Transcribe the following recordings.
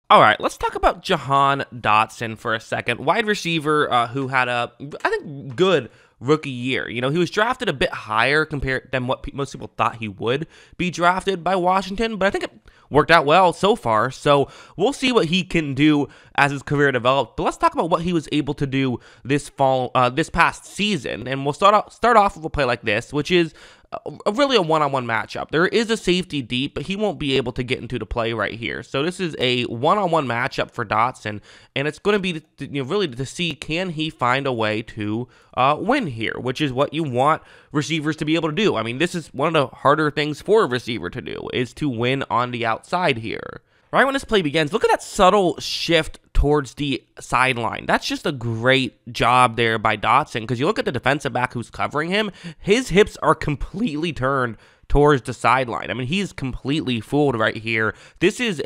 All right, let's talk about Jahan Dotson for a second. Wide receiver who had a, I think, good rookie year. You know, he was drafted a bit higher compared than what most people thought he would be drafted by Washington, but I think it worked out well so far. So we'll see what he can do as his career developed. But let's talk about what he was able to do this past season, and we'll start off with a play like this, which is really a one-on-one matchup. There is a safety deep, but he won't be able to get into the play right here. So this is a one-on-one matchup for Dotson, and it's going to be really to see, can he find a way to win here, which is what you want receivers to be able to do. I mean, this is one of the harder things for a receiver to do, is to win on the outside here. Right when this play begins, look at that subtle shift towards the sideline. That's just a great job there by Dotson, because you look at the defensive back who's covering him, his hips are completely turned towards the sideline. I mean, he's completely fooled right here. This is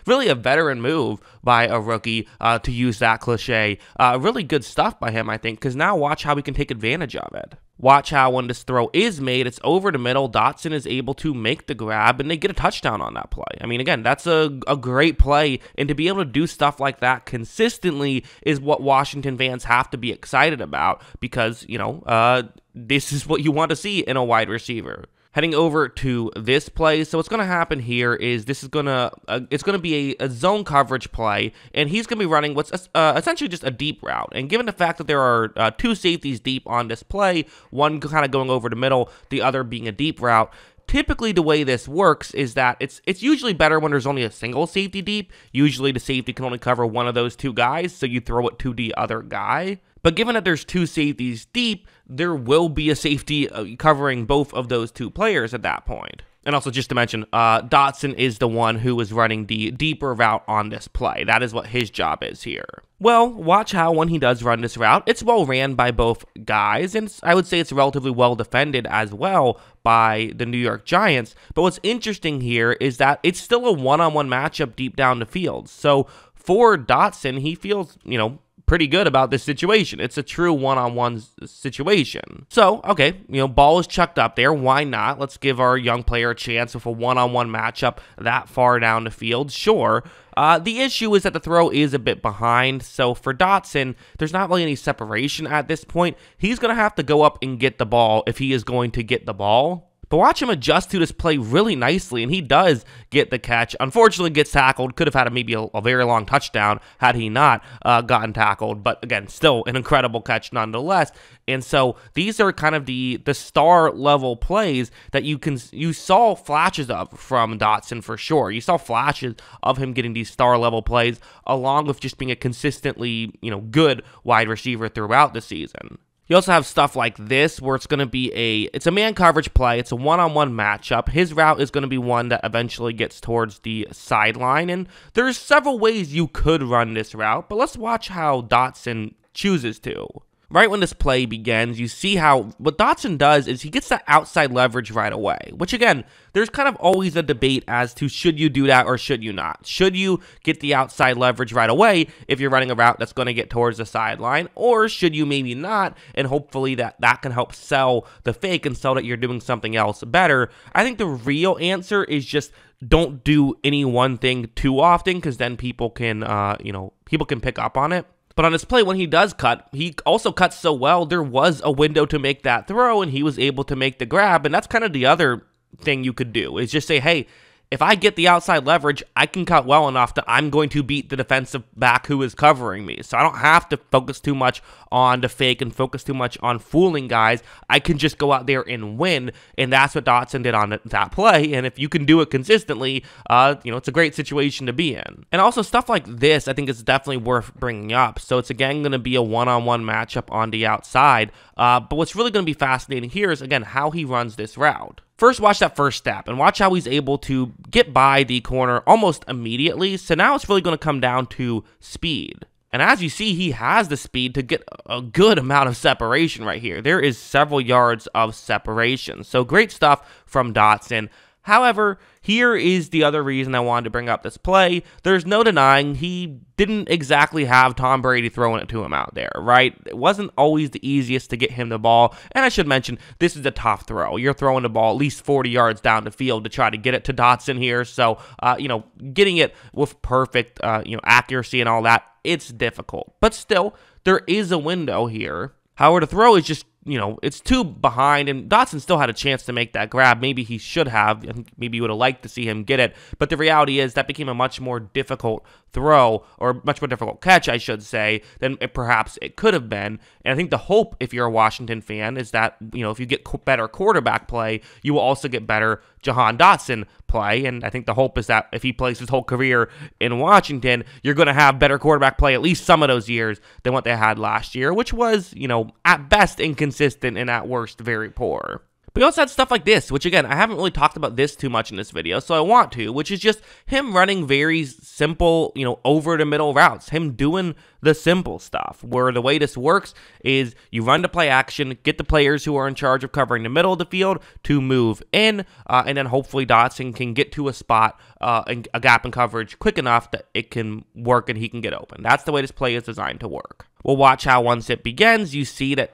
really a veteran move by a rookie, to use that cliche. Really good stuff by him, I think, because now watch how we can take advantage of it. Watch how when this throw is made, it's over the middle, Dotson is able to make the grab, and they get a touchdown on that play. I mean, again, that's a great play, and to be able to do stuff like that consistently is what Washington fans have to be excited about, because, this is what you want to see in a wide receiver. Heading over to this play, so what's going to happen here is it's going to be a zone coverage play, and he's going to be running what's essentially just a deep route. And given the fact that there are two safeties deep on this play, one kind of going over the middle, the other being a deep route, typically the way this works is that it's usually better when there's only a single safety deep. Usually the safety can only cover one of those two guys, so you throw it to the other guy. But given that there's two safeties deep, there will be a safety covering both of those two players at that point. And also, just to mention, Dotson is the one who is running the deeper route on this play. That is what his job is here. Well, watch how when he does run this route, it's well ran by both guys, and I would say it's relatively well defended as well by the New York Giants. But what's interesting here is that it's still a one-on-one matchup deep down the field. So for Dotson, he feels, pretty good about this situation. It's a true one-on-one situation. So, okay, ball is chucked up there. Why not? Let's give our young player a chance with a one-on-one matchup that far down the field. Sure. The issue is that the throw is a bit behind, so for Dotson, there's not really any separation at this point. He's going to have to go up and get the ball if he is going to get the ball. But watch him adjust to this play really nicely, and he does get the catch. Unfortunately, gets tackled. Could have had maybe a very long touchdown had he not gotten tackled. But again, still an incredible catch nonetheless. And so these are kind of the star level plays that you saw flashes of from Dotson for sure. You saw flashes of him getting these star level plays, along with just being a consistently good wide receiver throughout the season. You also have stuff like this where it's going to be it's a man coverage play. It's a one-on-one matchup. His route is going to be one that eventually gets towards the sideline, and there's several ways you could run this route, but let's watch how Dotson chooses to. Right when this play begins, you see how what Dotson does is he gets that outside leverage right away, which again, there's kind of always a debate as to should you do that or should you not. Should you get the outside leverage right away if you're running a route that's going to get towards the sideline, or should you maybe not, and hopefully that can help sell the fake and sell that you're doing something else better. I think the real answer is just don't do any one thing too often, because then people can pick up on it. But on this play, when he does cut, he also cuts so well, there was a window to make that throw, and he was able to make the grab. And that's kind of the other thing you could do, is just say, hey, if I get the outside leverage, I can cut well enough that I'm going to beat the defensive back who is covering me. So I don't have to focus too much on the fake and focus too much on fooling guys. I can just go out there and win, and that's what Dotson did on that play. And if you can do it consistently, it's a great situation to be in. And also stuff like this, I think is definitely worth bringing up. So it's again going to be a one-on-one matchup on the outside. But what's really going to be fascinating here is, again, how he runs this route. First, watch that first step, and watch how he's able to get by the corner almost immediately. So now it's really going to come down to speed. And as you see, he has the speed to get a good amount of separation right here. There is several yards of separation. So great stuff from Dotson. However, here is the other reason I wanted to bring up this play. There's no denying he didn't exactly have Tom Brady throwing it to him out there, right? It wasn't always the easiest to get him the ball. And I should mention, this is a tough throw. You're throwing the ball at least 40 yards down the field to try to get it to Dotson here. So, getting it with perfect, accuracy and all that, it's difficult. But still, there is a window here. However, the throw is just, it's too behind, and Dotson still had a chance to make that grab. Maybe he should have. I think maybe you would have liked to see him get it. But the reality is that became a much more difficult throw, or much more difficult catch, I should say, than perhaps it could have been. And I think the hope, if you're a Washington fan, is that, if you get better quarterback play, you will also get better Jahan Dotson play. And I think the hope is that if he plays his whole career in Washington, you're going to have better quarterback play at least some of those years than what they had last year, which was, at best inconsistent and at worst very poor. But he also had stuff like this, which again, I haven't really talked about this too much in this video, so I want to, which is just him running very simple, over the middle routes, him doing the simple stuff, where the way this works is you run to play action, get the players who are in charge of covering the middle of the field to move in, and then hopefully Dotson can get to a spot, and a gap in coverage quick enough that it can work and he can get open. That's the way this play is designed to work. We'll watch how once it begins, you see that,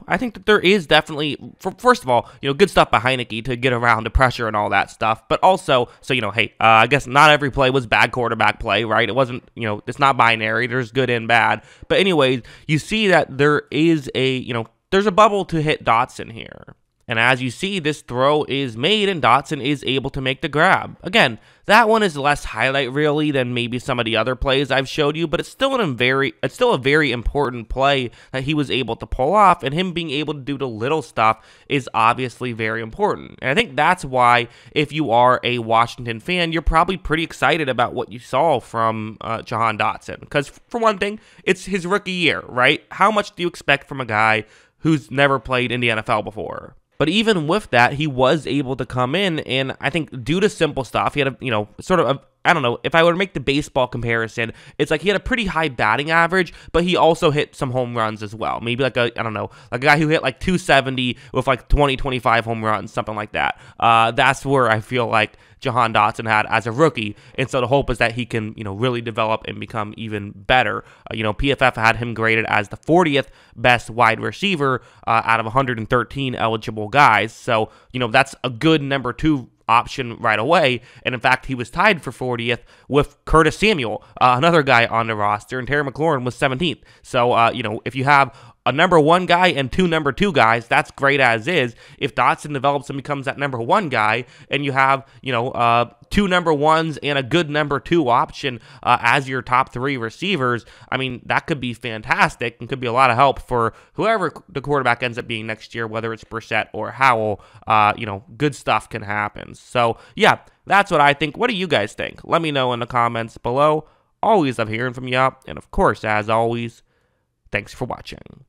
I think that there is definitely, first of all, good stuff by Heineke to get around the pressure and all that stuff. But also, hey, I guess not every play was bad quarterback play, right? It wasn't, it's not binary. There's good and bad. But anyways, you see that there is there's a bubble to hit Dotson here. And as you see, this throw is made and Dotson is able to make the grab. Again, that one is less highlight really than maybe some of the other plays I've showed you, but it's still a very important play that he was able to pull off, and him being able to do the little stuff is obviously very important. And I think that's why, if you are a Washington fan, you're probably pretty excited about what you saw from Jahan Dotson. Because for one thing, it's his rookie year, right? How much do you expect from a guy who's never played in the NFL before? But even with that, he was able to come in, and I think due to simple stuff, he had I don't know, if I were to make the baseball comparison, it's like he had a pretty high batting average, but he also hit some home runs as well. Maybe like a guy who hit like 270 with like 20, 25 home runs, something like that. That's where I feel like Jahan Dotson had as a rookie, and so the hope is that he can, really develop and become even better. PFF had him graded as the 40th best wide receiver out of 113 eligible guys, so, that's a good number 2 option right away, and in fact, he was tied for 40th with Curtis Samuel, another guy on the roster, and Terry McLaurin was 17th. So, if you have a number 1 guy and 2 number 2 guys, that's great as is. If Dotson develops and becomes that number 1 guy, and you have, 2 number 1s and a good number 2 option as your top 3 receivers, I mean, that could be fantastic and could be a lot of help for whoever the quarterback ends up being next year, whether it's Brissett or Howell. Good stuff can happen. So, yeah, that's what I think. What do you guys think? Let me know in the comments below. Always love hearing from you. And, of course, as always, thanks for watching.